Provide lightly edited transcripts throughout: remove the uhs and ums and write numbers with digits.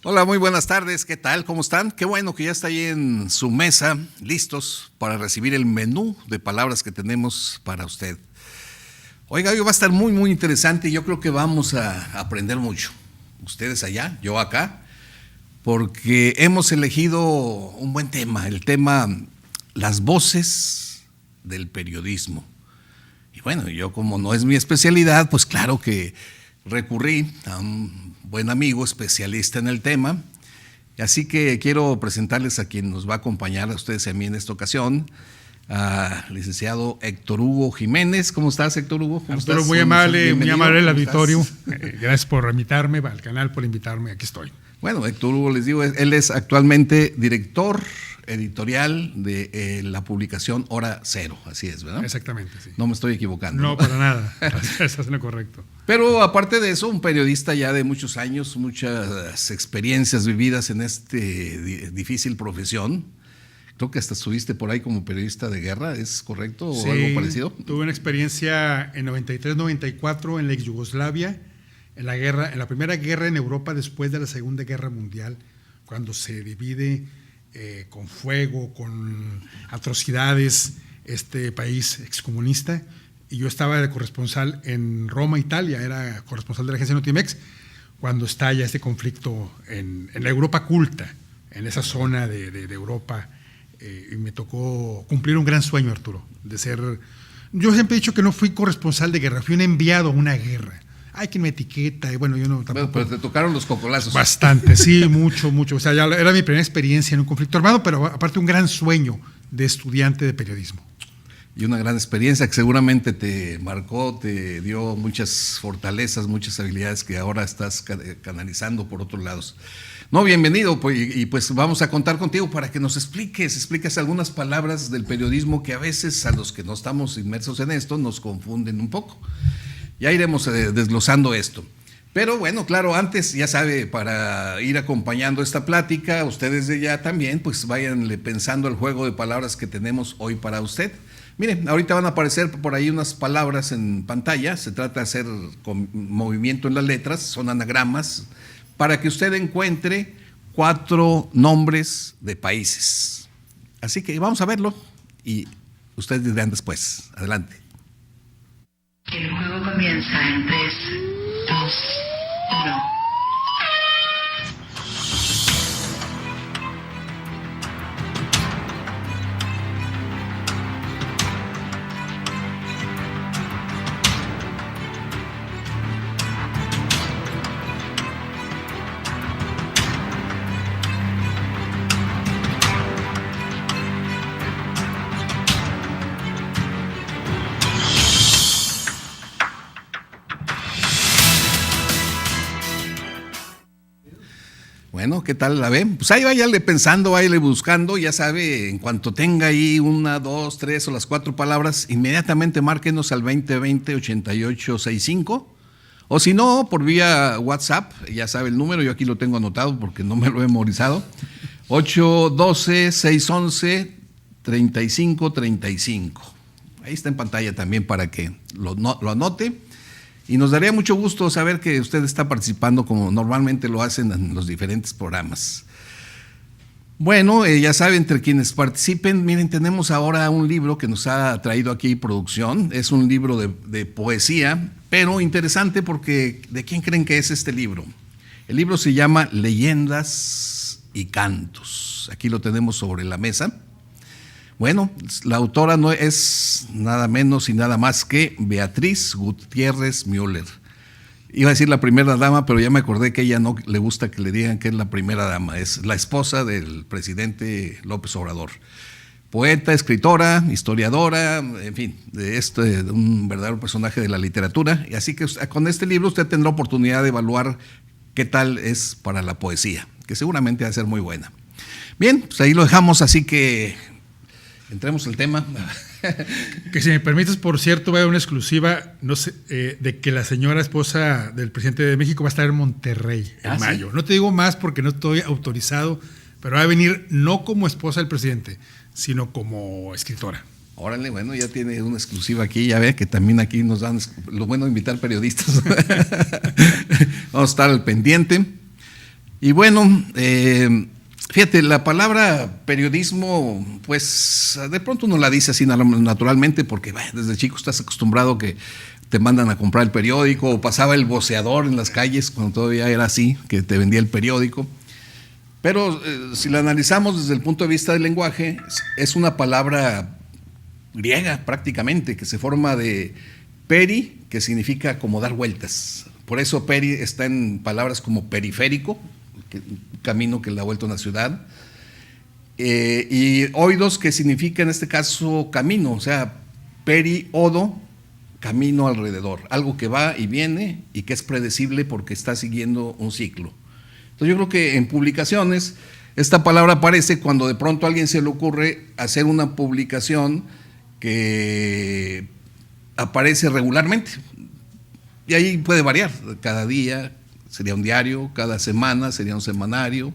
Hola, muy buenas tardes, ¿qué tal? ¿Cómo están? Qué bueno que ya está ahí en su mesa, listos para recibir el menú de palabras que tenemos para usted. Oiga, hoy va a estar muy interesante y yo creo que vamos a aprender mucho. Ustedes allá, yo acá, porque hemos elegido un buen tema, el tema las voces del periodismo. Y bueno, yo como no es mi especialidad, pues claro que recurrí a un buen amigo especialista en el tema, así que quiero presentarles a quien nos va a acompañar a ustedes y a mí en esta ocasión, al licenciado Héctor Hugo Jiménez. ¿Cómo estás, Héctor Hugo? ¿Cómo Arturo, estás? muy amable el auditorio. Estás? Gracias por invitarme, al canal por invitarme, aquí estoy. Bueno, Héctor Hugo, les digo, él es actualmente director editorial de la publicación Hora Cero, así es, ¿verdad? Exactamente, sí. No me estoy equivocando. No, para nada, eso es lo correcto. Pero aparte de eso, un periodista ya de muchos años, muchas experiencias vividas en difícil profesión. Creo que hasta estuviste por ahí como periodista de guerra, ¿es correcto? ¿O sí, algo parecido? Tuve una experiencia en 93-94 en la ex Yugoslavia, en la primera guerra en Europa después de la Segunda Guerra Mundial, cuando se divide con fuego, con atrocidades, este país excomunista. Y yo estaba de corresponsal en Roma, Italia, era corresponsal de la agencia Notimex, cuando estalla este conflicto en la Europa culta, en esa zona de Europa. Y me tocó cumplir un gran sueño, Arturo, de ser... Yo siempre he dicho que no fui corresponsal de guerra, fui un enviado a una guerra. Hay quien me etiqueta, y bueno, yo no tampoco. Pero te tocaron los cocolazos. Bastante, sí, mucho. O sea, ya era mi primera experiencia en un conflicto armado, pero aparte un gran sueño de estudiante de periodismo. Y una gran experiencia que seguramente te marcó, te dio muchas fortalezas, muchas habilidades que ahora estás canalizando por otros lados. No, bienvenido, y pues vamos a contar contigo para que nos expliques algunas palabras del periodismo que a veces a los que no estamos inmersos en esto nos confunden un poco. Ya iremos desglosando esto. Pero bueno, claro, antes, ya sabe, para ir acompañando esta plática, ustedes de ya también, pues váyanle pensando el juego de palabras que tenemos hoy para usted. Miren, ahorita van a aparecer por ahí unas palabras en pantalla, se trata de hacer con movimiento en las letras, son anagramas, para que usted encuentre 4 nombres de países. Así que vamos a verlo y ustedes dirán después. Adelante. El juego comienza en 3, 2, 1. Bueno, ¿qué tal la ven? Pues ahí váyale pensando, váyale buscando, ya sabe, en cuanto tenga ahí 1, 2, 3 o las 4 palabras, inmediatamente márquenos al 2020-8865, o si no, por vía WhatsApp, ya sabe el número, yo aquí lo tengo anotado porque no me lo he memorizado, 812-611-3535. Ahí está en pantalla también para que lo anote. Y nos daría mucho gusto saber que usted está participando como normalmente lo hacen en los diferentes programas. Bueno, ya saben, entre quienes participen, miren, tenemos ahora un libro que nos ha traído aquí producción. Es un libro de poesía, pero interesante porque ¿de quién creen que es este libro? El libro se llama Leyendas y Cantos. Aquí lo tenemos sobre la mesa. Bueno, la autora no es nada menos y nada más que Beatriz Gutiérrez Müller. Iba a decir la primera dama, pero ya me acordé que a ella no le gusta que le digan que es la primera dama, es la esposa del presidente López Obrador. Poeta, escritora, historiadora, en fin, de un verdadero personaje de la literatura. Y así que con este libro usted tendrá oportunidad de evaluar qué tal es para la poesía, que seguramente va a ser muy buena. Bien, pues ahí lo dejamos, así que entremos al tema. Que si me permites, por cierto, va a haber una exclusiva, no sé, de que la señora esposa del presidente de México va a estar en Monterrey en mayo. ¿Sí? No te digo más porque no estoy autorizado, pero va a venir no como esposa del presidente, sino como escritora. Órale, bueno, ya tiene una exclusiva aquí, ya ve que también aquí nos dan lo bueno de invitar periodistas. Vamos a estar al pendiente. Y bueno, fíjate, la palabra periodismo, pues de pronto uno la dice así naturalmente porque desde chico estás acostumbrado que te mandan a comprar el periódico, o pasaba el voceador en las calles cuando todavía era así, que te vendía el periódico. Pero si la analizamos desde el punto de vista del lenguaje, es una palabra griega prácticamente, que se forma de peri, que significa como dar vueltas. Por eso peri está en palabras como periférico, un camino que le da vuelta a una ciudad, y oidos, que significa en este caso camino, o sea, periodo, camino alrededor, algo que va y viene y que es predecible porque está siguiendo un ciclo. Entonces yo creo que en publicaciones esta palabra aparece cuando de pronto a alguien se le ocurre hacer una publicación que aparece regularmente, y ahí puede variar, cada día sería un diario, cada semana sería un semanario,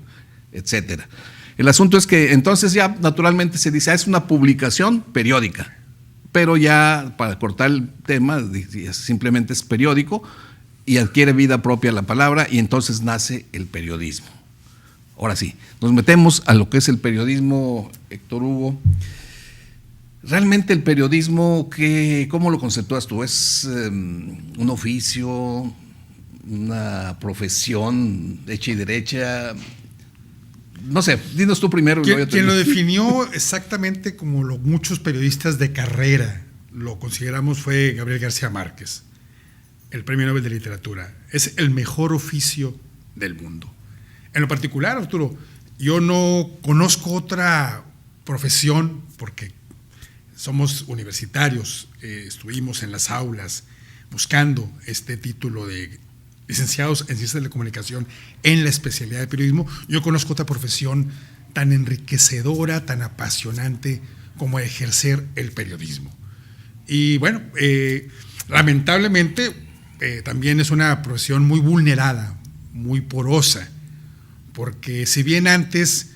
etcétera. El asunto es que entonces ya naturalmente se dice, es una publicación periódica, pero ya para cortar el tema, simplemente es periódico y adquiere vida propia la palabra, y entonces nace el periodismo. Ahora sí, nos metemos a lo que es el periodismo, Héctor Hugo. Realmente el periodismo, ¿cómo lo conceptúas tú? ¿Es un oficio, una profesión hecha y derecha? No sé, dinos tú primero. Quien lo definió exactamente como muchos periodistas de carrera lo consideramos fue Gabriel García Márquez, el Premio Nobel de Literatura. Es el mejor oficio del mundo. En lo particular, Arturo, yo no conozco otra profesión, porque somos universitarios, estuvimos en las aulas buscando este título de licenciados en Ciencias de la Comunicación en la especialidad de periodismo. Yo conozco otra profesión tan enriquecedora, tan apasionante como ejercer el periodismo. Y bueno, lamentablemente también es una profesión muy vulnerada, muy porosa, porque si bien antes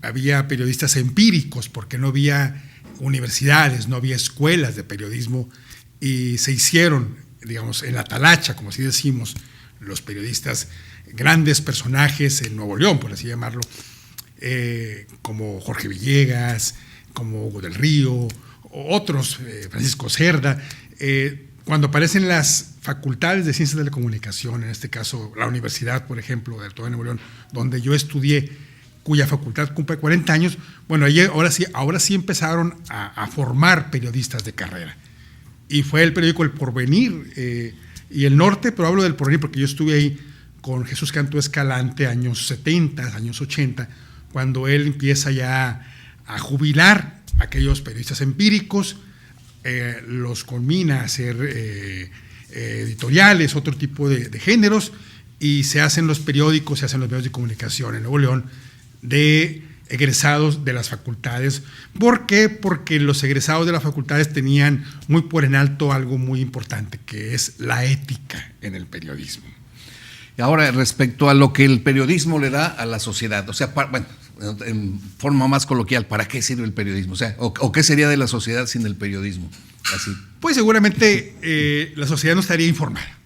había periodistas empíricos, porque no había universidades, no había escuelas de periodismo, y se hicieron, digamos, en la talacha, como así decimos, los periodistas, grandes personajes en Nuevo León, por así llamarlo, como Jorge Villegas, como Hugo del Río, otros, Francisco Cerda. Cuando aparecen las facultades de Ciencias de la Comunicación, en este caso la universidad, por ejemplo, del Todo de Nuevo León, donde yo estudié, cuya facultad cumple 40 años, bueno, ahora sí empezaron a formar periodistas de carrera. Y fue el periódico El Porvenir y El Norte, pero hablo del Porvenir porque yo estuve ahí con Jesús Cantú Escalante, años 70, años 80, cuando él empieza ya a jubilar a aquellos periodistas empíricos, los culmina a hacer editoriales, otro tipo de géneros, y se hacen los periódicos, se hacen los medios de comunicación en Nuevo León de egresados de las facultades. ¿Por qué? Porque los egresados de las facultades tenían muy por en alto algo muy importante, que es la ética en el periodismo. Y ahora, respecto a lo que el periodismo le da a la sociedad, o sea, bueno, en forma más coloquial, ¿para qué sirve el periodismo? O sea, ¿o qué sería de la sociedad sin el periodismo? Así. Pues seguramente la sociedad no estaría informada.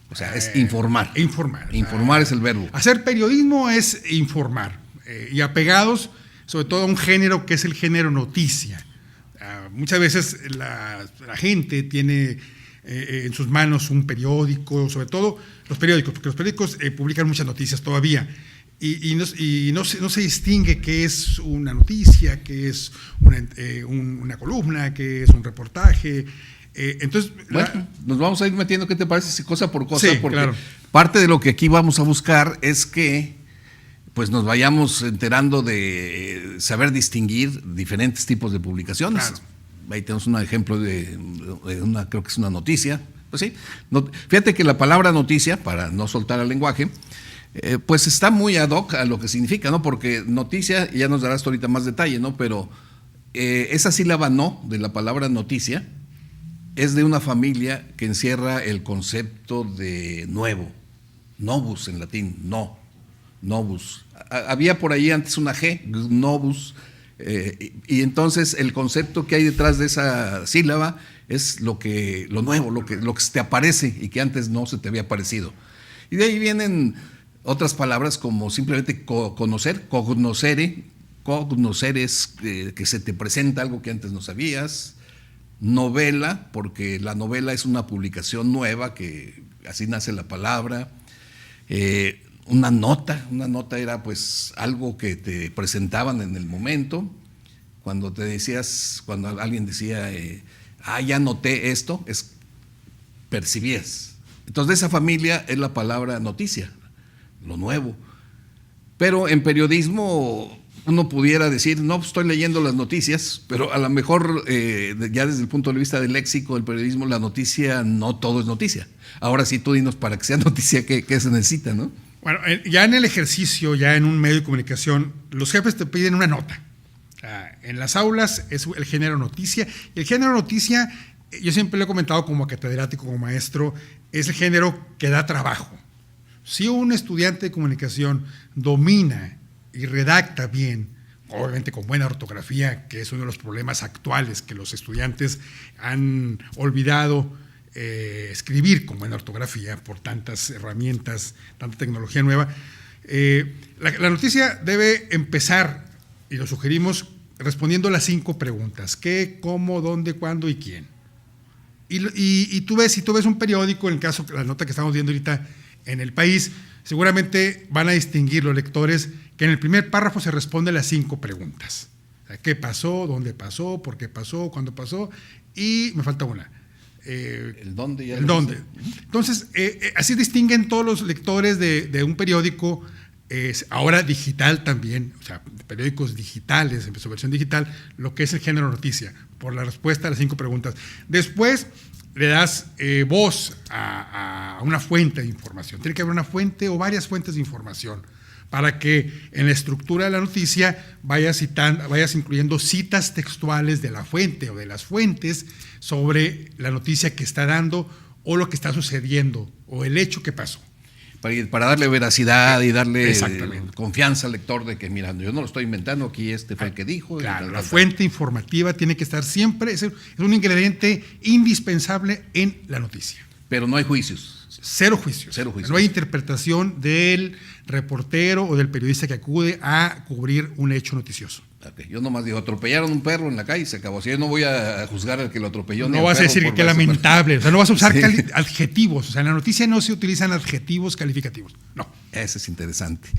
O sea, es informar. Informar. Informar es el verbo. Hacer periodismo es informar. Y apegados sobre todo a un género que es el género noticia. Muchas veces la gente tiene en sus manos un periódico, sobre todo los periódicos, porque los periódicos publican muchas noticias todavía, y no se distingue qué es una noticia, qué es una columna, qué es un reportaje. Entonces, bueno, nos vamos a ir metiendo, ¿qué te parece? Cosa por cosa, sí, porque claro. Parte de lo que aquí vamos a buscar es que pues nos vayamos enterando de saber distinguir diferentes tipos de publicaciones. Claro. Ahí tenemos un ejemplo de una, creo que es una noticia. Pues sí, fíjate que la palabra noticia, para no soltar el lenguaje, pues está muy ad hoc a lo que significa, ¿no? Porque noticia, y ya nos darás ahorita más detalle, ¿no? Pero esa sílaba no de la palabra noticia es de una familia que encierra el concepto de nuevo, novus en latín, no, novus. Había por ahí antes una G, novus, y entonces el concepto que hay detrás de esa sílaba es lo nuevo, lo que se te aparece y que antes no se te había aparecido. Y de ahí vienen Otras palabras como simplemente conocer, cognoscere es que se te presenta algo que antes no sabías. Novela, porque la novela es una publicación nueva, que así nace la palabra. Una nota era pues algo que te presentaban en el momento. Cuando alguien decía, ya noté esto, percibías. Entonces, de esa familia es la palabra noticia, lo nuevo. Pero en periodismo uno pudiera decir, no, estoy leyendo las noticias, pero a lo mejor ya desde el punto de vista del léxico del periodismo, la noticia no todo es noticia. Ahora sí, tú dinos, para que sea noticia, ¿qué se necesita, no? Bueno, ya en el ejercicio, ya en un medio de comunicación, los jefes te piden una nota. En las aulas es el género noticia. Y el género noticia, yo siempre lo he comentado como catedrático, como maestro, es el género que da trabajo. Si un estudiante de comunicación domina y redacta bien, obviamente con buena ortografía, que es uno de los problemas actuales, que los estudiantes han olvidado escribir con buena ortografía por tantas herramientas, tanta tecnología nueva. La noticia debe empezar, y lo sugerimos, respondiendo las 5 preguntas: ¿qué, cómo, dónde, cuándo y quién? Y tú ves, si tú ves un periódico, en el caso, la nota que estamos viendo ahorita en El País, seguramente van a distinguir los lectores que en el primer párrafo se responde las 5 preguntas. O sea, ¿qué pasó? ¿Dónde pasó? ¿Por qué pasó? ¿Cuándo pasó? Y me falta una. El dónde. El dónde. Entonces, así distinguen todos los lectores de un periódico, ahora digital también, o sea, periódicos digitales, en su versión digital, lo que es el género noticia, por la respuesta a las 5 preguntas. Después le das voz a una fuente de información. Tiene que haber una fuente o varias fuentes de información para que en la estructura de la noticia vayas incluyendo citas textuales de la fuente o de las fuentes sobre la noticia que está dando o lo que está sucediendo o el hecho que pasó. Para darle veracidad y darle confianza al lector de que, mira, yo no lo estoy inventando, aquí fue el que dijo. Claro, la fuente informativa tiene que estar siempre, es un ingrediente indispensable en la noticia. Pero no hay juicios. Cero juicios. No hay interpretación del reportero o del periodista que acude a cubrir un hecho noticioso. Okay. Yo nomás digo, atropellaron un perro en la calle y se acabó. Si yo no voy a juzgar al que lo atropelló. No vas a decir que lamentable, o sea, no vas a usar adjetivos. O sea, en la noticia no se utilizan adjetivos calificativos. No. Eso es interesante.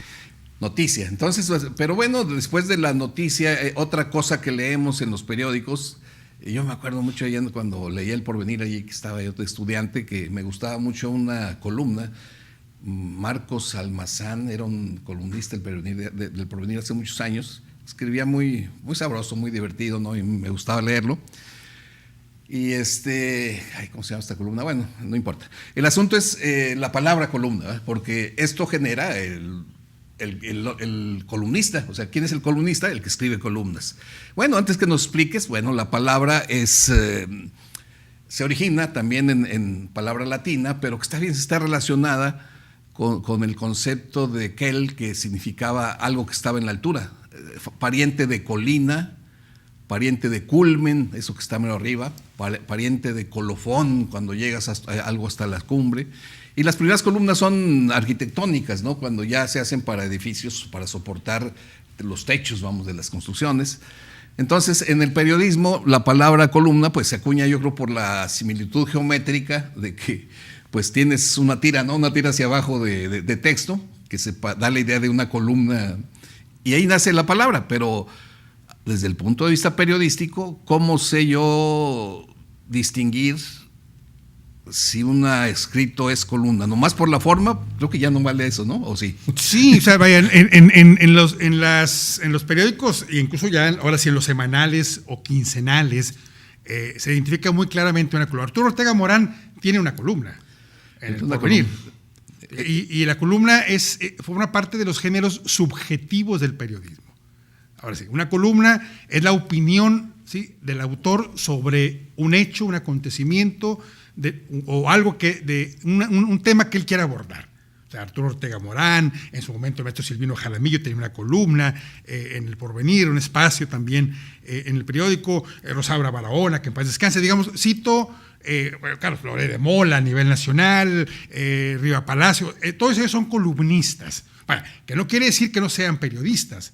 Noticia. Entonces, pero bueno, después de la noticia, otra cosa que leemos en los periódicos. Yo me acuerdo mucho allá cuando leía El Porvenir, allí que estaba yo de estudiante, que me gustaba mucho una columna. Marcos Almazán era un columnista del Porvenir hace muchos años. Escribía muy, muy sabroso, muy divertido, ¿no? Y me gustaba leerlo. Y ¿cómo se llama esta columna? Bueno, no importa. El asunto es la palabra columna, ¿eh? Porque esto genera el columnista. O sea, ¿quién es el columnista? El que escribe columnas. Bueno, antes que nos expliques, bueno, la palabra se origina también en palabra latina, pero que está relacionada con el concepto de quel, que significaba algo que estaba en la altura. Pariente de colina, pariente de culmen, eso que está medio arriba, pariente de colofón, cuando llegas algo hasta la cumbre. Y las primeras columnas son arquitectónicas, ¿no? Cuando ya se hacen para edificios, para soportar los techos, vamos, de las construcciones. Entonces, en el periodismo, la palabra columna, pues se acuña, yo creo, por la similitud geométrica de que, pues tienes una tira, ¿no? Una tira hacia abajo de texto, que da la idea de una columna, y ahí nace la palabra. Pero desde el punto de vista periodístico, ¿cómo sé yo distinguir si una escrito es columna? Nomás por la forma, creo que ya no vale eso, ¿no? ¿O sí? Sí, o sea, vaya, en los periódicos, e incluso ya ahora sí en los semanales o quincenales, se identifica muy claramente una columna. Arturo Ortega Morán tiene una columna en El Porvenir. Y la columna forma parte de los géneros subjetivos del periodismo. Ahora sí, una columna es la opinión, ¿sí?, del autor sobre un hecho, un acontecimiento, o algo un tema que él quiera abordar. O sea, Arturo Ortega Morán, en su momento el maestro Silvino Jaramillo tenía una columna en El Porvenir, un espacio también en el periódico, Rosaura Barahona, que en paz descanse. Digamos, cito bueno, Carlos Flores de Mola a nivel nacional, Riva Palacio, todos ellos son columnistas. Bueno, que no quiere decir que no sean periodistas.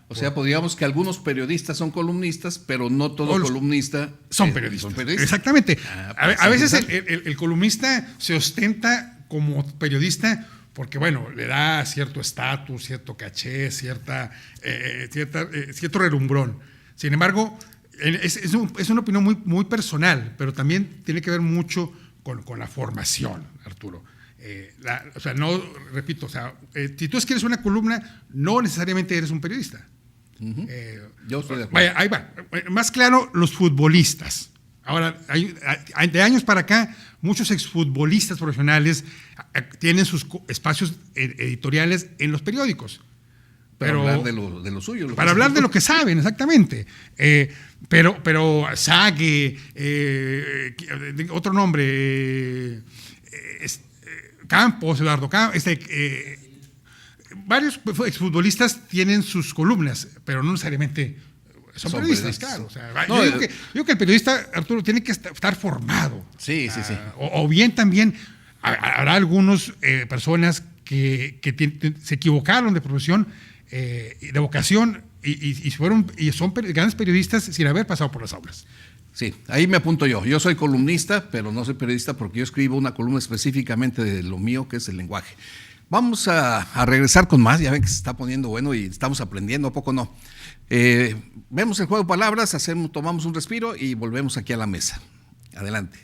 O sea, podríamos que algunos periodistas son columnistas, pero no todo columnista son periodistas. Exactamente. Pues a veces el columnista se ostenta como periodista porque, bueno, le da cierto estatus, cierto caché, cierto relumbrón. Sin embargo, es una opinión muy personal, pero también tiene que ver mucho con la formación, Arturo. O sea, no, repito, o sea, si tú escribes una columna, no necesariamente eres un periodista. Uh-huh. Yo estoy de acuerdo. Vaya, ahí va. Más claro, los futbolistas. Ahora, de años para acá, muchos exfutbolistas profesionales tienen sus espacios editoriales en los periódicos. Pero hablar de lo suyo. Para hablar de lo que saben, exactamente. Pero Sague, otro nombre, Campos, Eduardo Campos, varios exfutbolistas tienen sus columnas, pero no necesariamente son periodistas, claro. O sea, yo digo que el periodista, Arturo, tiene que estar formado. Sí. O bien también habrá algunas personas que se equivocaron de profesión, de vocación, y son grandes periodistas sin haber pasado por las aulas. Sí, ahí me apunto yo. Yo soy columnista, pero no soy periodista porque yo escribo una columna específicamente de lo mío, que es el lenguaje. Vamos a regresar con más, ya ven que se está poniendo bueno y estamos aprendiendo, ¿a poco no? Vemos el juego de palabras, tomamos un respiro y volvemos aquí a la mesa. Adelante.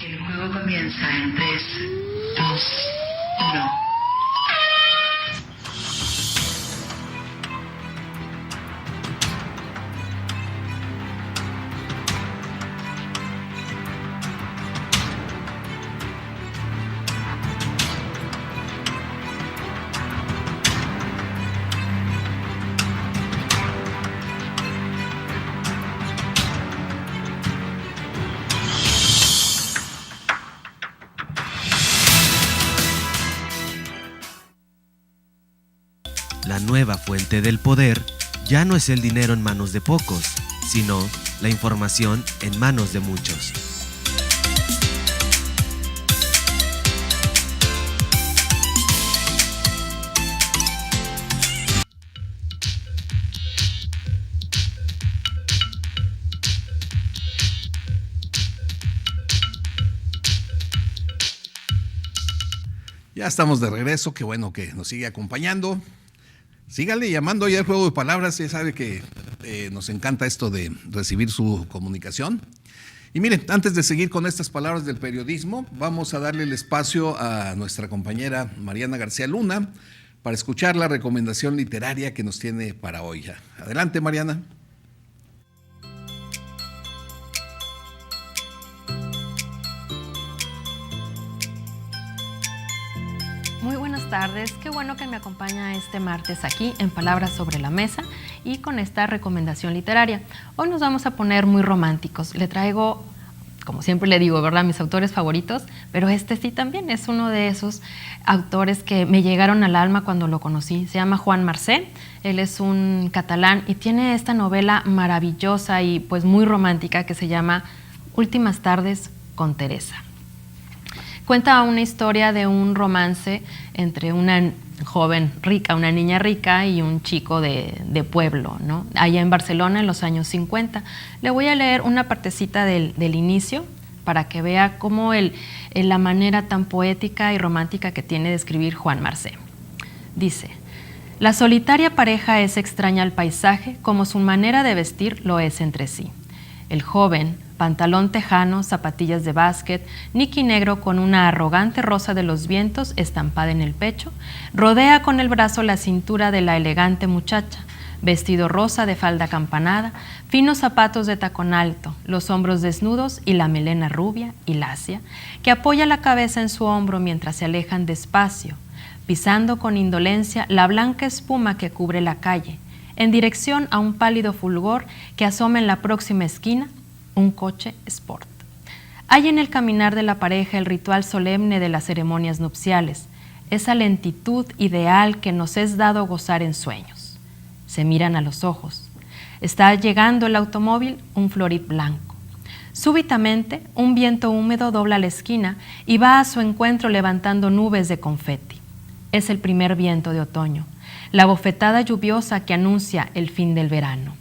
El juego comienza en 3, 2, 1. La nueva fuente del poder ya no es el dinero en manos de pocos, sino la información en manos de muchos. Ya estamos de regreso, qué bueno que nos sigue acompañando. Sígale llamando ya al juego de palabras, ya sabe que nos encanta esto de recibir su comunicación. Y miren, antes de seguir con estas palabras del periodismo, vamos a darle el espacio a nuestra compañera Mariana García Luna para escuchar la recomendación literaria que nos tiene para hoy. Adelante, Mariana. Muy buenas tardes, qué bueno que me acompaña este martes aquí en Palabras sobre la Mesa y con esta recomendación literaria. Hoy nos vamos a poner muy románticos. Le traigo, como siempre le digo, ¿verdad?, mis autores favoritos, pero este sí también es uno de esos autores que me llegaron al alma cuando lo conocí. Se llama Juan Marcé, él es un catalán y tiene esta novela maravillosa y pues muy romántica que se llama Últimas tardes con Teresa. Cuenta una historia de un romance entre una joven rica, una niña rica y un chico de pueblo, ¿no?, allá en Barcelona en los años 50. Le voy a leer una partecita del inicio para que vea cómo la manera tan poética y romántica que tiene de escribir Juan Marcé. Dice: la solitaria pareja es extraña al paisaje como su manera de vestir lo es entre sí. El joven, pantalón tejano, zapatillas de básquet, niqui negro con una arrogante rosa de los vientos estampada en el pecho, rodea con el brazo la cintura de la elegante muchacha, vestido rosa de falda campanada, finos zapatos de tacón alto, los hombros desnudos y la melena rubia y lacia, que apoya la cabeza en su hombro mientras se alejan despacio, pisando con indolencia la blanca espuma que cubre la calle, en dirección a un pálido fulgor que asoma en la próxima esquina, un coche sport. Hay en el caminar de la pareja el ritual solemne de las ceremonias nupciales, esa lentitud ideal que nos es dado gozar en sueños. Se miran a los ojos. Está llegando el automóvil, un Florid blanco. Súbitamente, un viento húmedo dobla la esquina y va a su encuentro levantando nubes de confeti. Es el primer viento de otoño, la bofetada lluviosa que anuncia el fin del verano.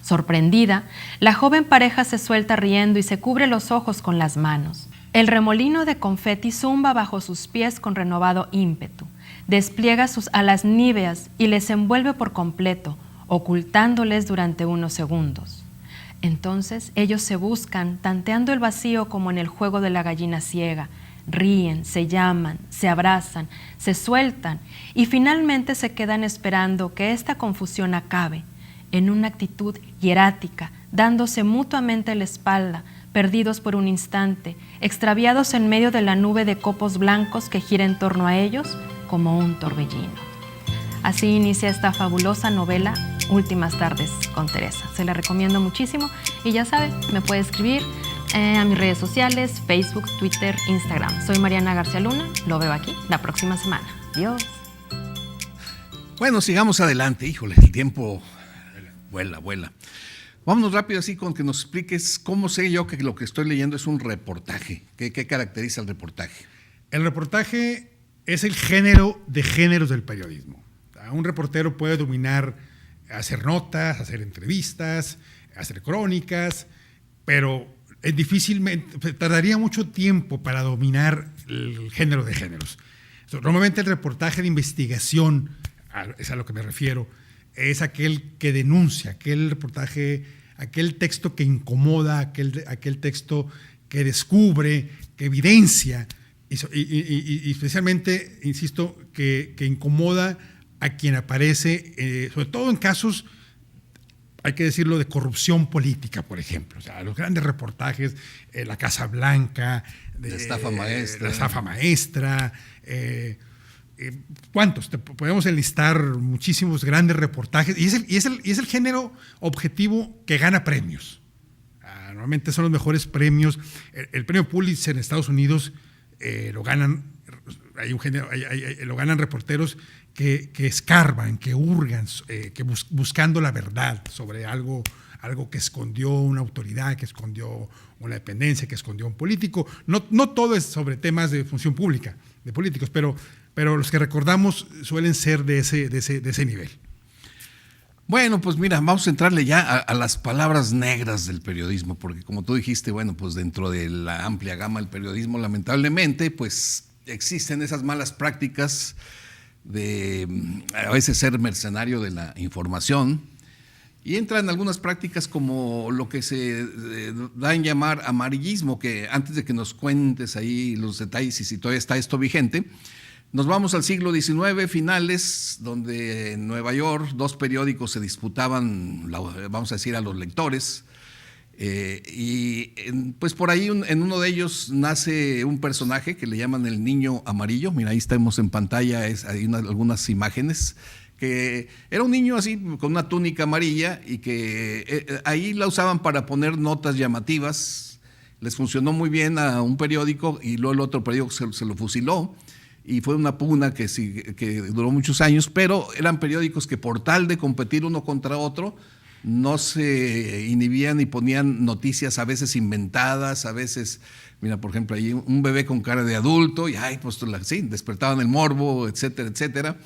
Sorprendida, la joven pareja se suelta riendo y se cubre los ojos con las manos. El remolino de confeti zumba bajo sus pies con renovado ímpetu, despliega sus alas níveas y les envuelve por completo, ocultándoles durante unos segundos. Entonces ellos se buscan, tanteando el vacío como en el juego de la gallina ciega, ríen, se llaman, se abrazan, se sueltan y finalmente se quedan esperando que esta confusión acabe, en una actitud hierática, dándose mutuamente la espalda, perdidos por un instante, extraviados en medio de la nube de copos blancos que gira en torno a ellos como un torbellino. Así inicia esta fabulosa novela, Últimas tardes con Teresa. Se la recomiendo muchísimo y ya sabe, me puede escribir a mis redes sociales, Facebook, Twitter, Instagram. Soy Mariana García Luna, lo veo aquí la próxima semana. Adiós. Bueno, sigamos adelante. Híjole, el tiempo vuela. Vámonos rápido así con que nos expliques cómo sé yo que lo que estoy leyendo es un reportaje. ¿Qué caracteriza el reportaje? El reportaje es el género de géneros del periodismo. Un reportero puede dominar, hacer notas, hacer entrevistas, hacer crónicas, pero difícilmente, tardaría mucho tiempo para dominar el género de géneros. Normalmente el reportaje de investigación, es a lo que me refiero, es aquel que denuncia, aquel reportaje, aquel texto que incomoda, aquel texto que descubre, que evidencia, y especialmente, insisto, que incomoda a quien aparece, sobre todo en casos, hay que decirlo, de corrupción política, por ejemplo. O sea, los grandes reportajes, la Casa Blanca, la estafa maestra. La estafa maestra. ¿Cuántos? Podemos enlistar muchísimos grandes reportajes. Y es el género objetivo que gana premios. Normalmente son los mejores premios. El premio Pulitzer en Estados Unidos lo ganan. Lo ganan reporteros que escarban, que hurgan, buscando la verdad sobre algo que escondió una autoridad, que escondió una dependencia, que escondió un político. No todo es sobre temas de función pública, de políticos, pero los que recordamos suelen ser de ese nivel. Bueno, pues mira, vamos a entrarle ya a las palabras negras del periodismo, porque como tú dijiste, bueno, pues dentro de la amplia gama del periodismo, lamentablemente, pues existen esas malas prácticas de a veces ser mercenario de la información, y entran algunas prácticas como lo que se da en llamar amarillismo, que antes de que nos cuentes ahí los detalles y si todavía está esto vigente, nos vamos al siglo XIX, finales, donde en Nueva York 2 periódicos se disputaban, vamos a decir, a los lectores, pues por ahí en uno de ellos nace un personaje que le llaman el Niño Amarillo. Mira, ahí estamos en pantalla, hay algunas imágenes, que era un niño así con una túnica amarilla y que ahí la usaban para poner notas llamativas. Les funcionó muy bien a un periódico y luego el otro periódico se lo fusiló. Y fue una pugna que duró muchos años, pero eran periódicos que por tal de competir uno contra otro, no se inhibían y ponían noticias a veces inventadas, a veces, mira, por ejemplo, ahí un bebé con cara de adulto, y pues sí, despertaban el morbo, etcétera, etcétera.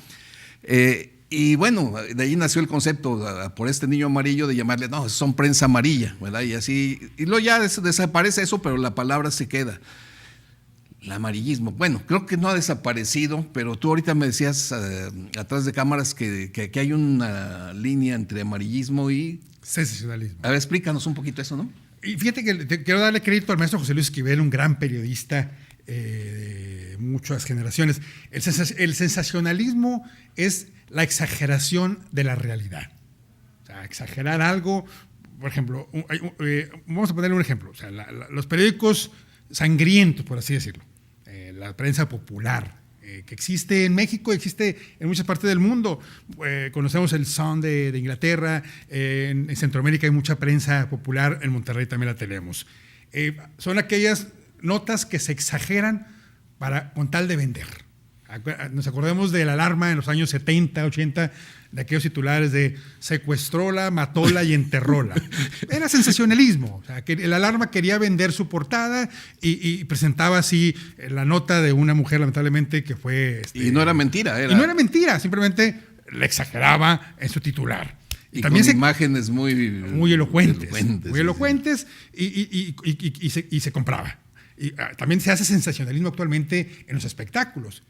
Y bueno, de ahí nació el concepto por este Niño Amarillo de llamarle, no, son prensa amarilla, ¿verdad? Y así, y luego ya desaparece eso, pero la palabra se queda. El amarillismo, bueno, creo que no ha desaparecido, pero tú ahorita me decías atrás de cámaras que hay una línea entre amarillismo y sensacionalismo. A ver, explícanos un poquito eso, ¿no? Y fíjate que quiero darle crédito al maestro José Luis Esquivel, un gran periodista de muchas generaciones. El sensacionalismo es la exageración de la realidad. O sea, exagerar algo, por ejemplo, vamos a ponerle un ejemplo, o sea, los periódicos sangrientos, por así decirlo, la prensa popular, que existe en México, existe en muchas partes del mundo. Conocemos el Sun de Inglaterra, en Centroamérica hay mucha prensa popular, en Monterrey también la tenemos. Son aquellas notas que se exageran con tal de vender. Nos acordemos de la alarma en los años 70, 80, de aquellos titulares de secuestróla, matóla y enterróla. Era sensacionalismo. O sea, que el alarma quería vender su portada y presentaba así la nota de una mujer, lamentablemente, que fue... Y no era mentira. Y no era mentira, simplemente le exageraba en su titular. Y también con imágenes muy elocuentes. elocuentes, Muy elocuentes y se compraba. Y también se hace sensacionalismo actualmente en los espectáculos.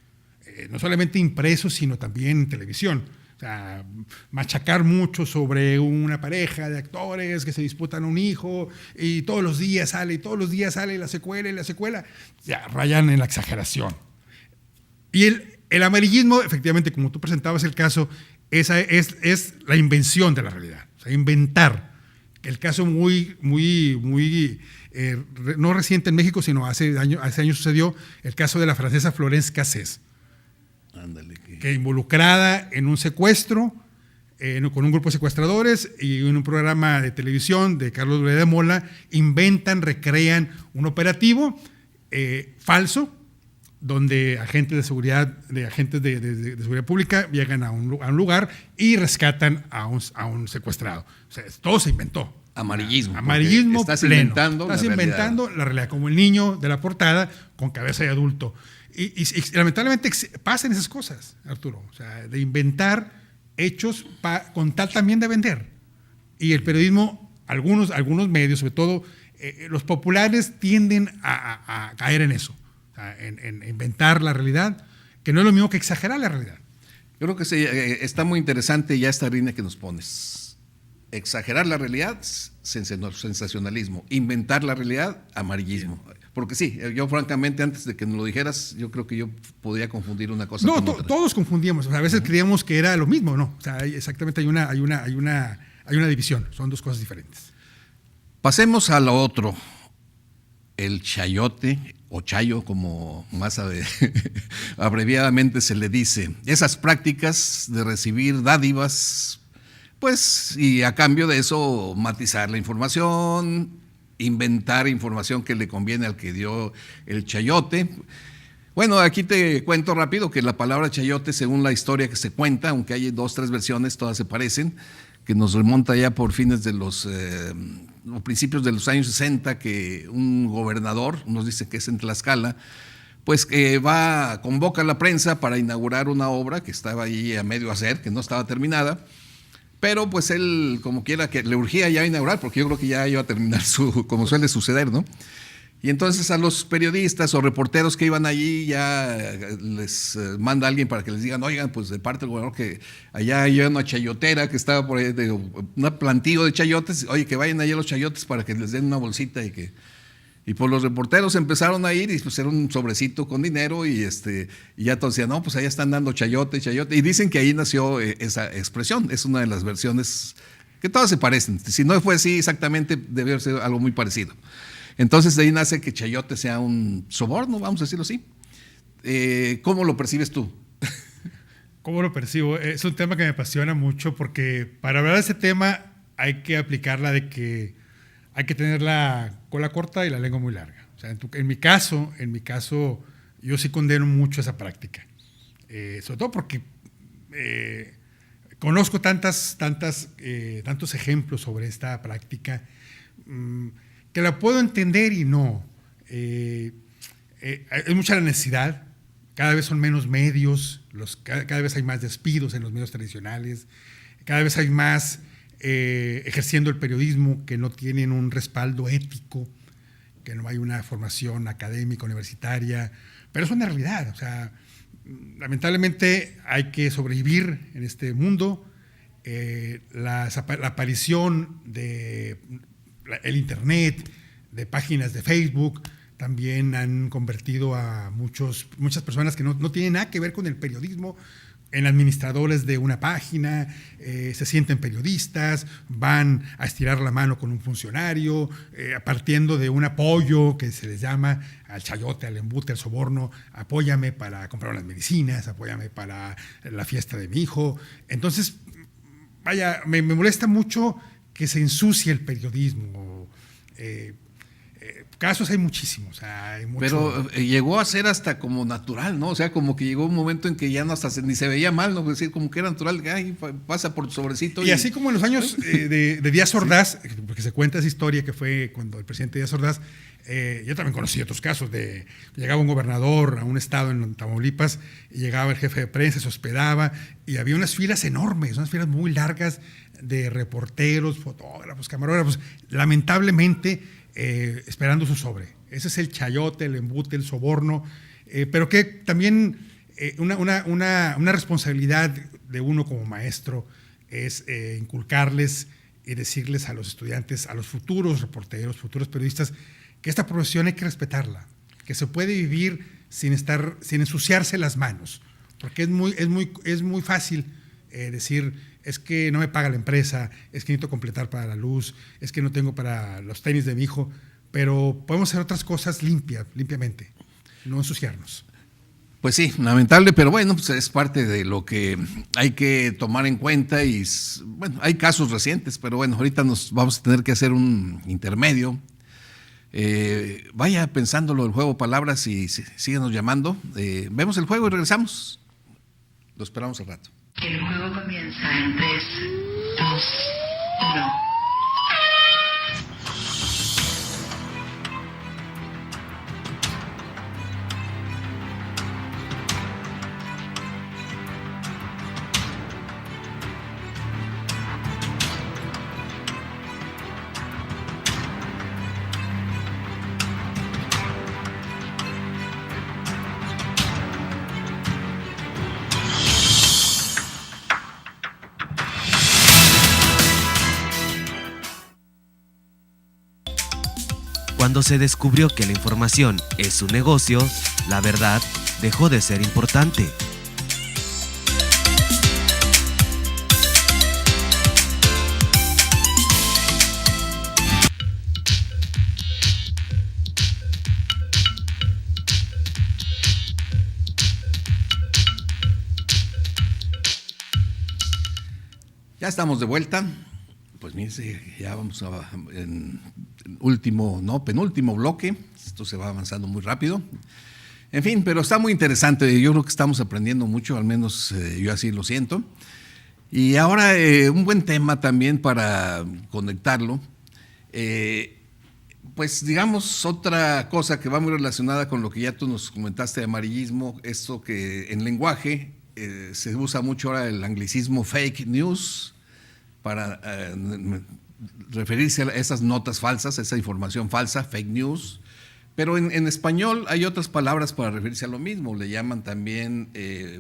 No solamente impresos, sino también en televisión. O sea, machacar mucho sobre una pareja de actores que se disputan un hijo y todos los días sale la secuela, ya rayan en la exageración. Y el amarillismo, efectivamente, como tú presentabas el caso, esa es la invención de la realidad. O sea, inventar. El caso muy no reciente en México, sino hace años sucedió el caso de la francesa Florence Cassés. Ándale, Que involucrada en un secuestro, con un grupo de secuestradores y en un programa de televisión de Carlos Loret de Mola, recrean un operativo falso, donde agentes de seguridad pública llegan a un lugar y rescatan a un secuestrado. O sea, todo se inventó. Amarillismo. Amarillismo estás pleno. inventando La realidad, como el niño de la portada con cabeza de adulto. Y lamentablemente pasan esas cosas, Arturo. O sea, de inventar hechos con tal también de vender. Y el periodismo, algunos medios, sobre todo los populares, tienden a caer en eso. O sea, en inventar la realidad, que no es lo mismo que exagerar la realidad. Yo creo que está muy interesante ya esta línea que nos pones. Exagerar la realidad, sensacionalismo. Inventar la realidad, amarillismo. Porque sí, yo francamente, antes de que nos lo dijeras, yo creo que yo podía confundir una cosa con otra. Todos confundíamos. O sea, a veces creíamos que era lo mismo, ¿no? O sea, exactamente hay una división. Son dos cosas diferentes. Pasemos a lo otro. El chayote, o chayo, como más abreviadamente se le dice. Esas prácticas de recibir dádivas, pues, y a cambio de eso matizar la información, inventar información que le conviene al que dio el chayote. Bueno, aquí te cuento rápido que la palabra chayote, según la historia que se cuenta, aunque hay 2, 3 versiones, todas se parecen, que nos remonta ya por fines de los principios de los años 60, que un gobernador, nos dice que es en Tlaxcala, pues convoca a la prensa para inaugurar una obra que estaba ahí a medio hacer, que no estaba terminada. Pero pues él, como quiera, que le urgía ya inaugurar, porque yo creo que ya iba a terminar como suele suceder, ¿no? Y entonces a los periodistas o reporteros que iban allí ya les manda alguien para que les digan, oigan, pues de parte del gobernador que allá hay una chayotera que estaba por ahí, un plantío de chayotes, oye, que vayan allá a los chayotes para que les den una bolsita y pues los reporteros empezaron a ir y pues era un sobrecito con dinero y ya todos decían, no, pues allá están dando chayote. Y dicen que ahí nació esa expresión. Es una de las versiones que todas se parecen. Si no fue así exactamente, debió ser algo muy parecido. Entonces de ahí nace que chayote sea un soborno, vamos a decirlo así. ¿Cómo lo percibes tú? ¿Cómo lo percibo? Es un tema que me apasiona mucho porque para hablar de ese tema hay que aplicarla de que hay que tener la cola corta y la lengua muy larga. O sea, en mi caso, yo sí condeno mucho esa práctica. Sobre todo porque conozco tantos ejemplos sobre esta práctica que la puedo entender y no. Hay mucha la necesidad, cada vez son menos medios, cada vez hay más despidos en los medios tradicionales, cada vez hay más ejerciendo el periodismo que no tienen un respaldo ético, que no hay una formación académica, universitaria, pero es una realidad. O sea, lamentablemente hay que sobrevivir en este mundo. La aparición de el Internet, de páginas de Facebook, también han convertido a muchas personas que no tienen nada que ver con el periodismo en administradores de una página, se sienten periodistas, van a estirar la mano con un funcionario, partiendo de un apoyo que se les llama al chayote, al embute, al soborno, apóyame para comprar unas medicinas, apóyame para la fiesta de mi hijo. Entonces, vaya, me molesta mucho que se ensucie el periodismo. casos hay muchísimos. Hay mucho. Pero llegó a ser hasta como natural, ¿no? O sea, como que llegó un momento en que ya no hasta ni se veía mal, ¿no? Es decir, como que era natural, ay, pasa por tu sobrecito. Y así como en los años de Díaz Ordaz, porque se cuenta esa historia que fue cuando el presidente Díaz Ordaz, yo también conocí otros casos de llegaba un gobernador a un estado en Tamaulipas y llegaba el jefe de prensa, se hospedaba y había unas filas enormes, unas filas muy largas de reporteros, fotógrafos, camarógrafos, lamentablemente esperando su sobre. Ese es el chayote, el embute, el soborno, pero que también una responsabilidad de uno como maestro es inculcarles y decirles a los estudiantes, a los futuros reporteros, futuros periodistas, que esta profesión hay que respetarla, que se puede vivir sin ensuciarse las manos, porque es muy fácil decir, es que no me paga la empresa, es que necesito completar para la luz, es que no tengo para los tenis de mi hijo, pero podemos hacer otras cosas limpiamente, no ensuciarnos. Pues sí, lamentable, pero bueno, pues es parte de lo que hay que tomar en cuenta y bueno, hay casos recientes, pero bueno, ahorita nos vamos a tener que hacer un intermedio. Vaya pensándolo el juego palabras y síguenos llamando. Vemos el juego y regresamos. Lo esperamos al rato. El juego comienza en 3, 2, 1. Cuando se descubrió que la información es un negocio, la verdad dejó de ser importante. Ya estamos de vuelta. Pues mire, ya vamos en penúltimo bloque. Esto se va avanzando muy rápido. En fin, pero está muy interesante. Yo creo que estamos aprendiendo mucho, al menos yo así lo siento. Y ahora un buen tema también para conectarlo. Pues digamos otra cosa que va muy relacionada con lo que ya tú nos comentaste de amarillismo, esto que en lenguaje se usa mucho ahora el anglicismo fake news, para referirse a esas notas falsas, esa información falsa, fake news. Pero en español hay otras palabras para referirse a lo mismo. Le llaman también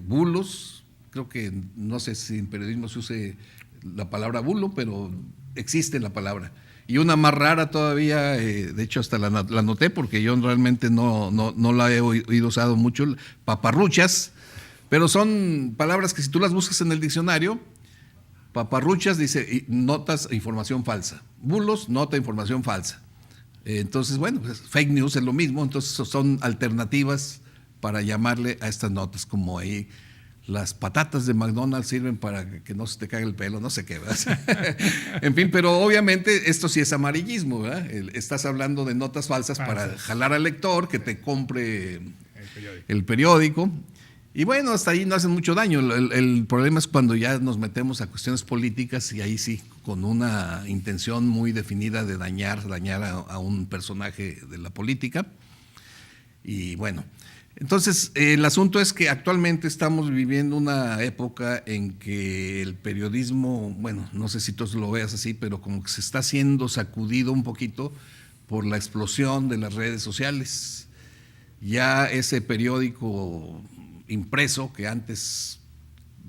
bulos. Creo que no sé si en periodismo se use la palabra bulo, pero existe la palabra. Y una más rara todavía, de hecho hasta la anoté porque yo realmente no la he oído usado mucho, paparruchas. Pero son palabras que si tú las buscas en el diccionario, paparruchas dice notas e información falsa. Bulos, nota, información falsa. Entonces, bueno, pues fake news es lo mismo. Entonces son alternativas para llamarle a estas notas, como ahí las patatas de McDonald's sirven para que no se te caiga el pelo, no sé qué, ¿verdad? En fin, pero obviamente esto sí es amarillismo, ¿verdad? Estás hablando de notas falsas para jalar al lector que te compre el periódico. Y bueno, hasta ahí no hacen mucho daño. El problema es cuando ya nos metemos a cuestiones políticas y ahí sí, con una intención muy definida de dañar a un personaje de la política. Y bueno, entonces el asunto es que actualmente estamos viviendo una época en que el periodismo, bueno, no sé si tú lo veas así, pero como que se está siendo sacudido un poquito por la explosión de las redes sociales. Ya ese periódico impreso que antes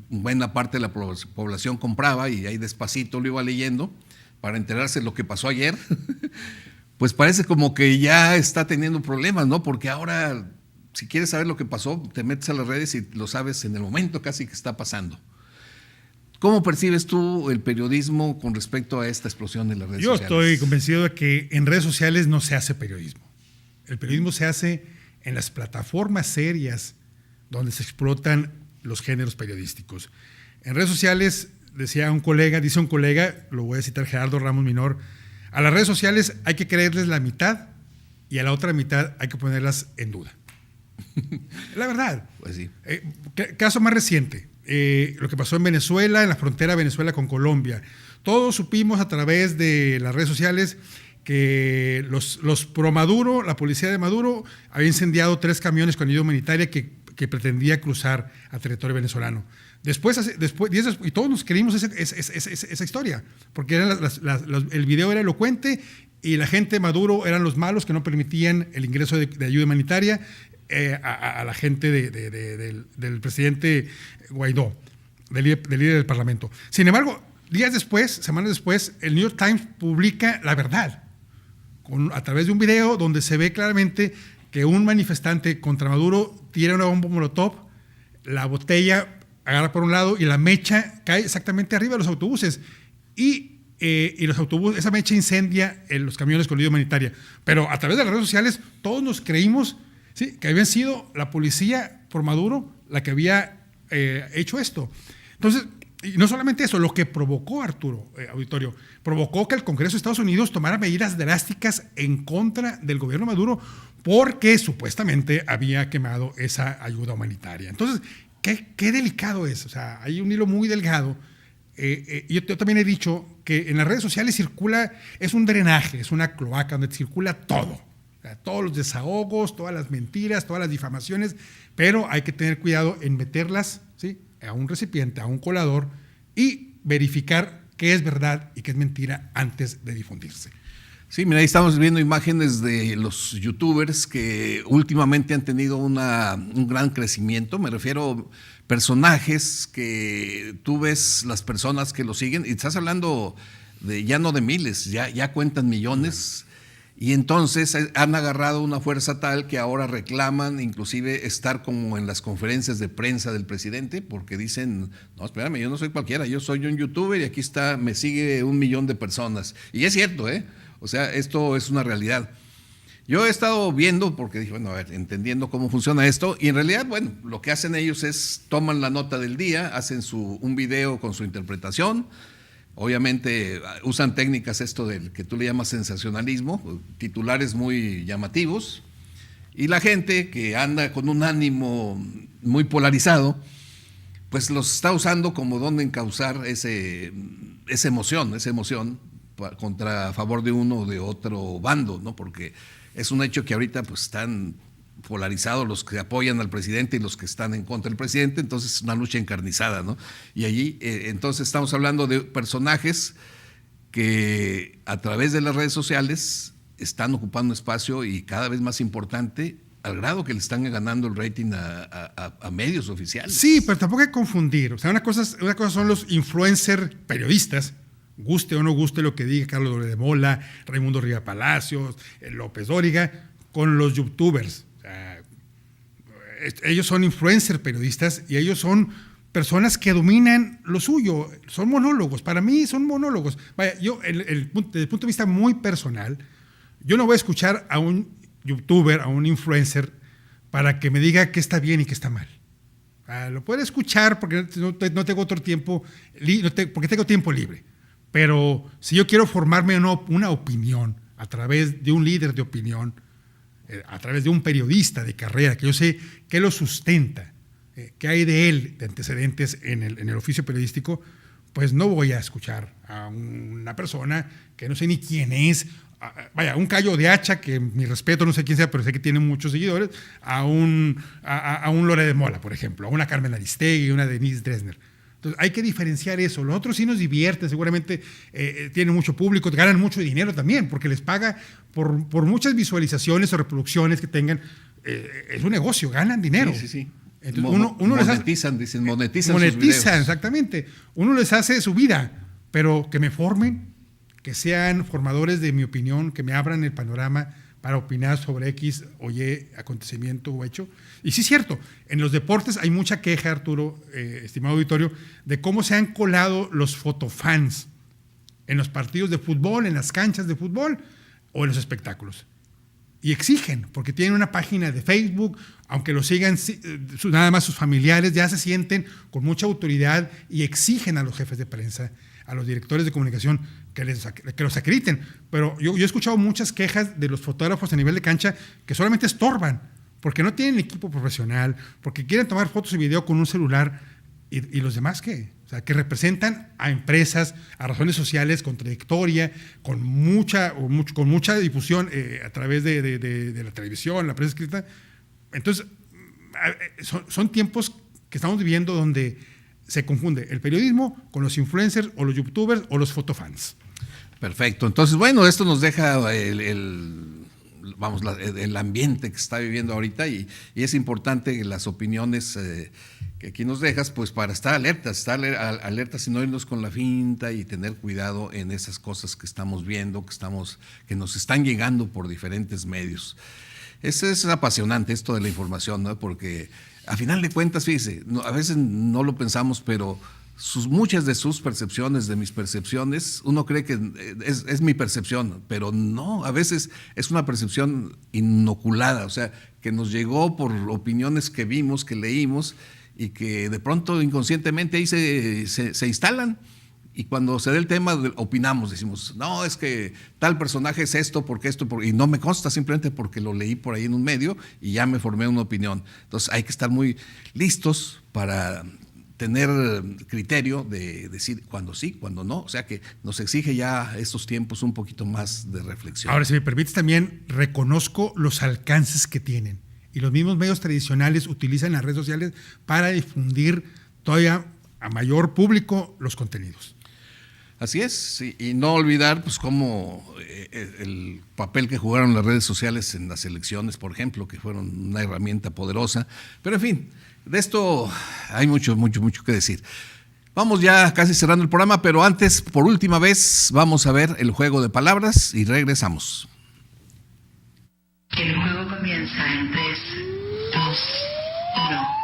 buena parte de la población compraba y ahí despacito lo iba leyendo para enterarse de lo que pasó ayer, pues parece como que ya está teniendo problemas, ¿no? Porque ahora, si quieres saber lo que pasó, te metes a las redes y lo sabes en el momento casi que está pasando. ¿Cómo percibes tú el periodismo con respecto a esta explosión de las redes sociales? Yo estoy convencido de que en redes sociales no se hace periodismo. El periodismo se hace en las plataformas serias donde se explotan los géneros periodísticos. En redes sociales, dice un colega, lo voy a citar, Gerardo Ramos Minor, a las redes sociales hay que creerles la mitad y a la otra mitad hay que ponerlas en duda. La verdad. Pues sí. Caso más reciente, lo que pasó en Venezuela, en la frontera Venezuela con Colombia. Todos supimos a través de las redes sociales que los pro Maduro, la policía de Maduro, había incendiado 3 camiones con ayuda humanitaria que pretendía cruzar a territorio venezolano. Después, y todos nos creímos esa historia, porque el video era elocuente y la gente de Maduro eran los malos que no permitían el ingreso de ayuda humanitaria a la gente del presidente Guaidó, del líder del Parlamento. Sin embargo, semanas después, el New York Times publica la verdad a través de un video donde se ve claramente que un manifestante contra Maduro tira una bomba molotov, la botella agarra por un lado y la mecha cae exactamente arriba de los autobuses y los autobuses, esa mecha incendia los camiones con ayuda humanitaria. Pero a través de las redes sociales todos nos creímos, ¿sí?, que había sido la policía por Maduro la que había hecho esto. Entonces, y no solamente eso, lo que provocó, Arturo, auditorio, provocó que el Congreso de Estados Unidos tomara medidas drásticas en contra del gobierno Maduro porque supuestamente había quemado esa ayuda humanitaria. Entonces, qué delicado es. O sea, hay un hilo muy delgado. Yo también he dicho que en las redes sociales es un drenaje, es una cloaca donde circula todo. O sea, todos los desahogos, todas las mentiras, todas las difamaciones, pero hay que tener cuidado en meterlas, ¿sí?, a un recipiente, a un colador y verificar qué es verdad y qué es mentira antes de difundirse. Sí, mira, ahí estamos viendo imágenes de los youtubers que últimamente han tenido un gran crecimiento. Me refiero a personajes que tú ves las personas que lo siguen y estás hablando ya no de miles, ya cuentan millones. Y entonces han agarrado una fuerza tal que ahora reclaman inclusive estar como en las conferencias de prensa del presidente, porque dicen, no, espérame, yo no soy cualquiera, yo soy un youtuber y aquí me sigue 1 millón de personas. Y es cierto, o sea, esto es una realidad. Yo he estado viendo, porque dije, bueno, a ver, entendiendo cómo funciona esto, y en realidad, bueno, lo que hacen ellos es, toman la nota del día, hacen un video con su interpretación. Obviamente usan técnicas del que tú le llamas sensacionalismo, titulares muy llamativos, y la gente que anda con un ánimo muy polarizado, pues los está usando como donde encauzar esa emoción a favor de uno o de otro bando, ¿no? Porque es un hecho que ahorita pues están polarizados los que apoyan al presidente y los que están en contra del presidente, entonces es una lucha encarnizada, ¿no? Y allí, entonces estamos hablando de personajes que a través de las redes sociales están ocupando espacio y cada vez más importante, al grado que le están ganando el rating a medios oficiales. Sí, pero tampoco hay que confundir. O sea, una cosa son los influencers periodistas, guste o no guste lo que diga Carlos Loret de Mola, Raimundo Riva Palacios, López Dóriga, con los youtubers. Ellos son influencers periodistas y ellos son personas que dominan lo suyo, son monólogos, para mí son monólogos. Vaya, yo desde el punto de vista muy personal, yo no voy a escuchar a un youtuber, a un influencer, para que me diga qué está bien y qué está mal. Lo puedo escuchar porque no tengo otro tiempo, porque tengo tiempo libre, pero si yo quiero formarme una opinión a través de un líder de opinión, a través de un periodista de carrera, que yo sé que lo sustenta, que hay de él de antecedentes en el oficio periodístico, pues no voy a escuchar a una persona que no sé ni quién es, un Cayo de Hacha, que mi respeto, no sé quién sea, pero sé que tiene muchos seguidores, a un Loret de Mola, por ejemplo, a una Carmen Aristegui, a una Denise Dresner. Entonces hay que diferenciar eso. Los otros sí nos divierten, seguramente tienen mucho público, ganan mucho dinero también, porque les paga por muchas visualizaciones o reproducciones que tengan. Es un negocio, ganan dinero. Sí. Entonces monetizan sus videos. Exactamente. Uno les hace su vida, pero que me formen, que sean formadores de mi opinión, que me abran el panorama para opinar sobre X o Y acontecimiento o hecho. Y sí es cierto, en los deportes hay mucha queja, Arturo, estimado auditorio, de cómo se han colado los fotofans en los partidos de fútbol, en las canchas de fútbol o en los espectáculos. Y exigen, porque tienen una página de Facebook, aunque lo sigan nada más sus familiares, ya se sienten con mucha autoridad y exigen a los jefes de prensa a los directores de comunicación que los acrediten. Pero yo he escuchado muchas quejas de los fotógrafos a nivel de cancha que solamente estorban, porque no tienen equipo profesional, porque quieren tomar fotos y video con un celular, y los demás ¿qué? O sea, que representan a empresas, a razones sociales, con trayectoria, con mucha difusión a través de la televisión, la prensa escrita. Entonces, son tiempos que estamos viviendo donde se confunde el periodismo con los influencers o los youtubers o los fotofans. Perfecto. Entonces, bueno, esto nos deja el ambiente que está viviendo ahorita y es importante las opiniones que aquí nos dejas, pues para estar alertas y no irnos con la finta y tener cuidado en esas cosas que estamos viendo, que nos están llegando por diferentes medios. Es apasionante esto de la información, ¿no? Porque a final de cuentas, fíjese, a veces no lo pensamos, pero muchas de sus percepciones, de mis percepciones, uno cree que es mi percepción, pero no, a veces es una percepción inoculada, o sea, que nos llegó por opiniones que vimos, que leímos, y que de pronto inconscientemente ahí se instalan. Y cuando se da el tema, opinamos, decimos, no, es que tal personaje es esto, y no me consta, simplemente porque lo leí por ahí en un medio y ya me formé una opinión. Entonces hay que estar muy listos para tener criterio de decir cuándo sí, cuándo no. O sea que nos exige ya estos tiempos un poquito más de reflexión. Ahora, si me permites, también reconozco los alcances que tienen. Y los mismos medios tradicionales utilizan las redes sociales para difundir todavía a mayor público los contenidos. Así es, sí, y no olvidar pues cómo el papel que jugaron las redes sociales en las elecciones, por ejemplo, que fueron una herramienta poderosa. Pero en fin, de esto hay mucho que decir. Vamos ya casi cerrando el programa, pero antes, por última vez, vamos a ver el juego de palabras y regresamos. El juego comienza en 3, 2, 1.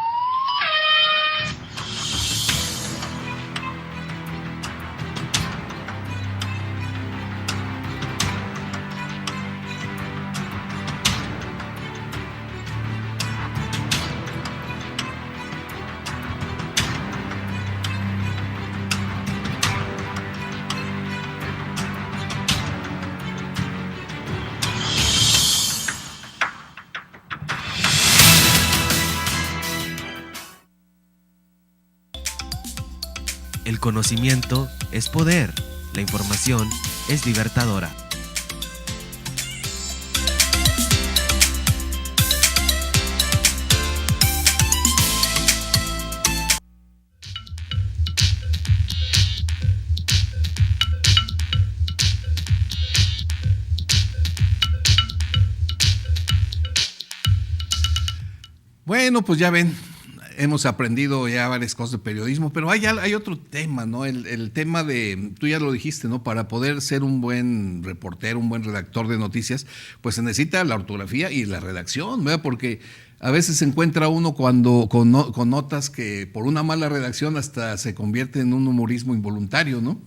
El conocimiento es poder, la información es libertadora. Bueno, pues ya ven, hemos aprendido ya varias cosas de periodismo, pero hay otro tema, ¿no? El tema de, tú ya lo dijiste, ¿no? Para poder ser un buen reportero, un buen redactor de noticias, pues se necesita la ortografía y la redacción, ¿verdad? Porque a veces se encuentra uno con notas que por una mala redacción hasta se convierte en un humorismo involuntario, ¿no?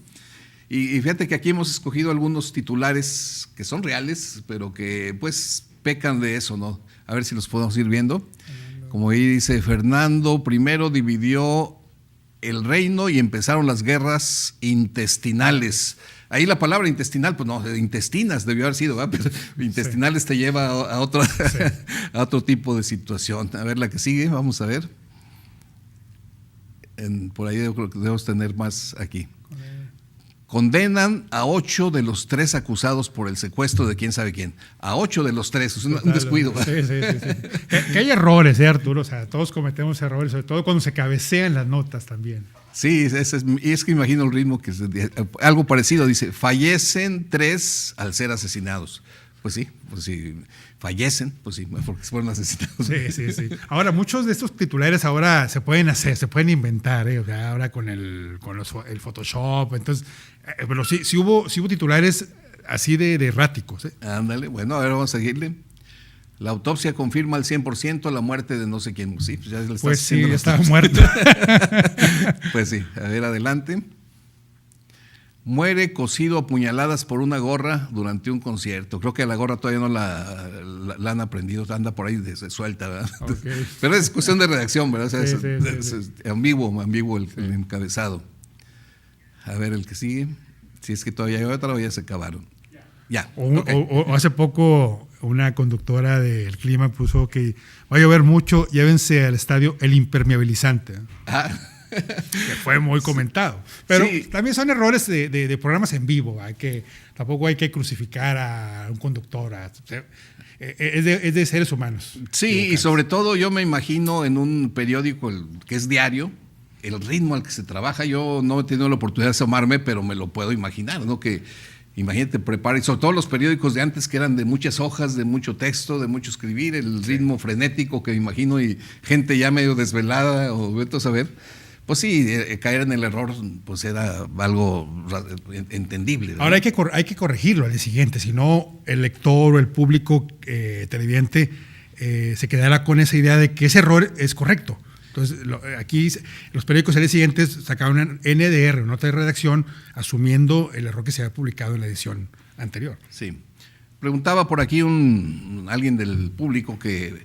Y fíjate que aquí hemos escogido algunos titulares que son reales, pero que pues pecan de eso, ¿no? A ver si los podemos ir viendo. Como ahí dice, Fernando I dividió el reino y empezaron las guerras intestinales. Ahí la palabra intestinal, pues no, intestinas debió haber sido, ¿verdad? Pero intestinales sí te lleva a otro, sí, a otro tipo de situación. A ver la que sigue, vamos a ver. Por ahí creo que debemos tener más aquí. Condenan a 8 de los 3 acusados por el secuestro de quién sabe quién. A 8 de los 3, es un descuido. Sí. Que hay errores, Arturo, o sea, todos cometemos errores, sobre todo cuando se cabecean las notas también. Sí, y es que imagino el ritmo, que algo parecido, dice, fallecen 3 al ser asesinados. Pues sí, fallecen, pues sí, porque fueron asesinados. Sí. Ahora, muchos de estos titulares ahora se pueden inventar, o sea, ahora con el Photoshop, entonces, pero sí hubo titulares así de erráticos. Ándale, bueno, a ver, vamos a seguirle. La autopsia confirma al 100% la muerte de no sé quién. Sí, pues ya le pues sí, estaba muerto. Pues sí, a ver, adelante. Muere cosido a puñaladas por una gorra durante un concierto. Creo que la gorra todavía no la han aprendido, anda por ahí suelta, ¿verdad? Okay. Pero es cuestión de redacción, ¿verdad? O sea, es ambiguo el encabezado. A ver el que sigue. Si es que todavía hay otra o ya se acabaron. Ya. Ok. O hace poco una conductora del clima puso que va a llover mucho, llévense al estadio el impermeabilizante. Ah. Que fue muy comentado. Pero Sí. también son errores de programas en vivo. Tampoco hay que crucificar a un conductor. Es de seres humanos. Sí, y equivocarse. sobre todo yo me imagino en un periódico que es diario, el ritmo al que se trabaja. Yo no he tenido la oportunidad de asomarme, pero me lo puedo imaginar, ¿no? Que imagínate, prepara, y sobre todo los periódicos de antes que eran de muchas hojas, de mucho texto, de mucho escribir, el ritmo frenético que me imagino, y gente ya medio desvelada, o vete a saber. Pues sí, caer en el error pues era algo entendible, ¿no? Ahora hay que corregirlo al día siguiente, si no el lector o el público televidente se quedará con esa idea de que ese error es correcto. Entonces, aquí los periódicos al día siguiente sacaron una NDR, nota de redacción, asumiendo el error que se había publicado en la edición anterior. Sí. Preguntaba por aquí alguien del público que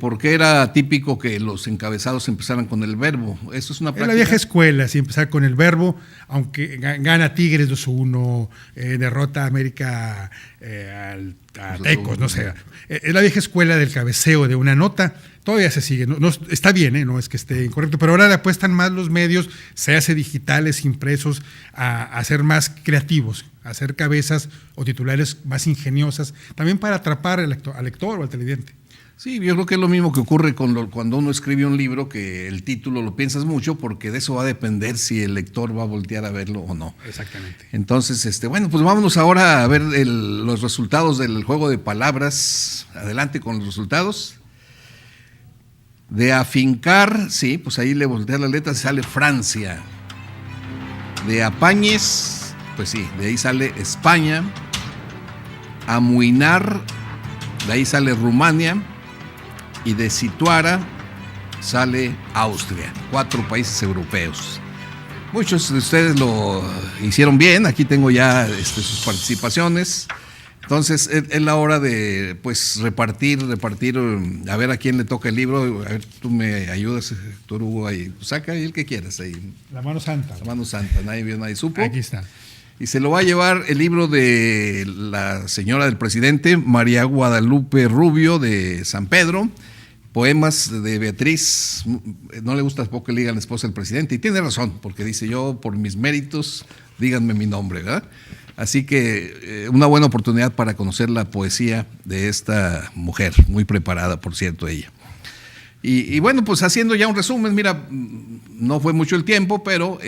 por qué era típico que los encabezados empezaran con el verbo. Eso es una Es práctica. la vieja escuela, si empezar con el verbo, aunque gana Tigres 2-1, derrota a América a Tecos, no sé. Es la vieja escuela del cabeceo de una nota. Todavía se sigue, no, está bien, no es que esté incorrecto, pero ahora le apuestan más los medios, se hace digitales, impresos, a ser más creativos, a hacer cabezas o titulares más ingeniosas, también para atrapar al lector o al televidente. Sí, yo creo que es lo mismo que ocurre cuando uno escribe un libro, que el título lo piensas mucho, porque de eso va a depender si el lector va a voltear a verlo o no. Exactamente. Entonces, bueno, pues vámonos ahora a ver los resultados del juego de palabras. Adelante con los resultados. De afincar, sí, pues ahí le voltea la letra, sale Francia. De apañes, pues sí, de ahí sale España. Amuinar, de ahí sale Rumania. Y de situara sale Austria. 4 países europeos. Muchos de ustedes lo hicieron bien. Aquí tengo ya sus participaciones. Entonces es la hora de pues repartir, a ver a quién le toca el libro. A ver, tú me ayudas, Héctor Hugo, ahí. Saca ahí el que quieras ahí. La mano santa. La mano santa, nadie vio, nadie supo. Aquí está. Y se lo va a llevar el libro de la señora del presidente, María Guadalupe Rubio, de San Pedro. Poemas de Beatriz. No le gusta poco que le digan la esposa del presidente, y tiene razón, porque dice: yo por mis méritos, díganme mi nombre, ¿verdad? Así que una buena oportunidad para conocer la poesía de esta mujer, muy preparada, por cierto, ella. Y bueno, pues haciendo ya un resumen, mira, no fue mucho el tiempo, pero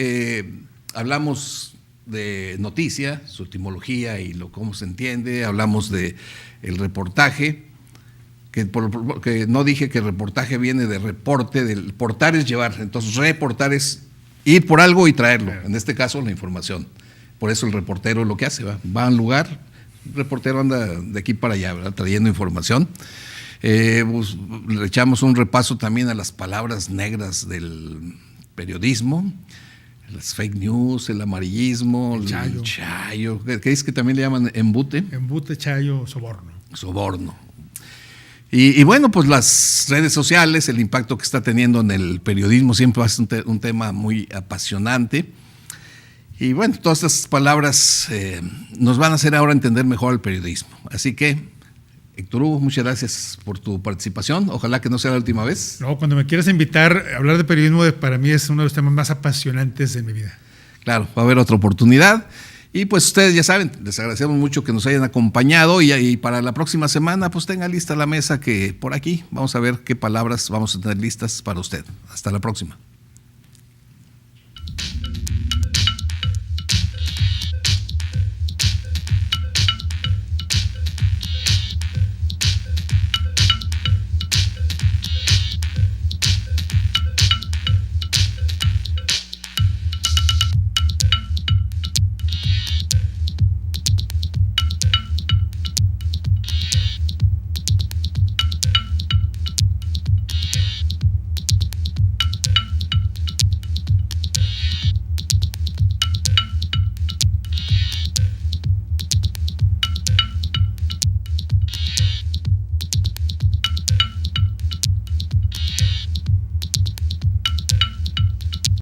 hablamos de noticia, su etimología y cómo se entiende, hablamos de el reportaje, que no dije que reportaje viene de reporte, del portar es llevar, entonces reportar es ir por algo y traerlo, en este caso la información. Por eso el reportero lo que hace, va a un lugar, el reportero anda de aquí para allá, ¿verdad?, trayendo información. Pues, le echamos un repaso también a las palabras negras del periodismo, las fake news, el amarillismo, el chayo, que es que también le llaman embute. Embute, chayo, soborno. Soborno. Y bueno, pues las redes sociales, el impacto que está teniendo en el periodismo, siempre va a ser un tema muy apasionante. Y bueno, todas estas palabras nos van a hacer ahora entender mejor el periodismo. Así que, Héctor Hugo, muchas gracias por tu participación. Ojalá que no sea la última vez. No, cuando me quieras invitar, hablar de periodismo para mí es uno de los temas más apasionantes de mi vida. Claro, va a haber otra oportunidad. Y pues ustedes ya saben, les agradecemos mucho que nos hayan acompañado, y para la próxima semana pues tenga lista la mesa, que por aquí vamos a ver qué palabras vamos a tener listas para usted. Hasta la próxima.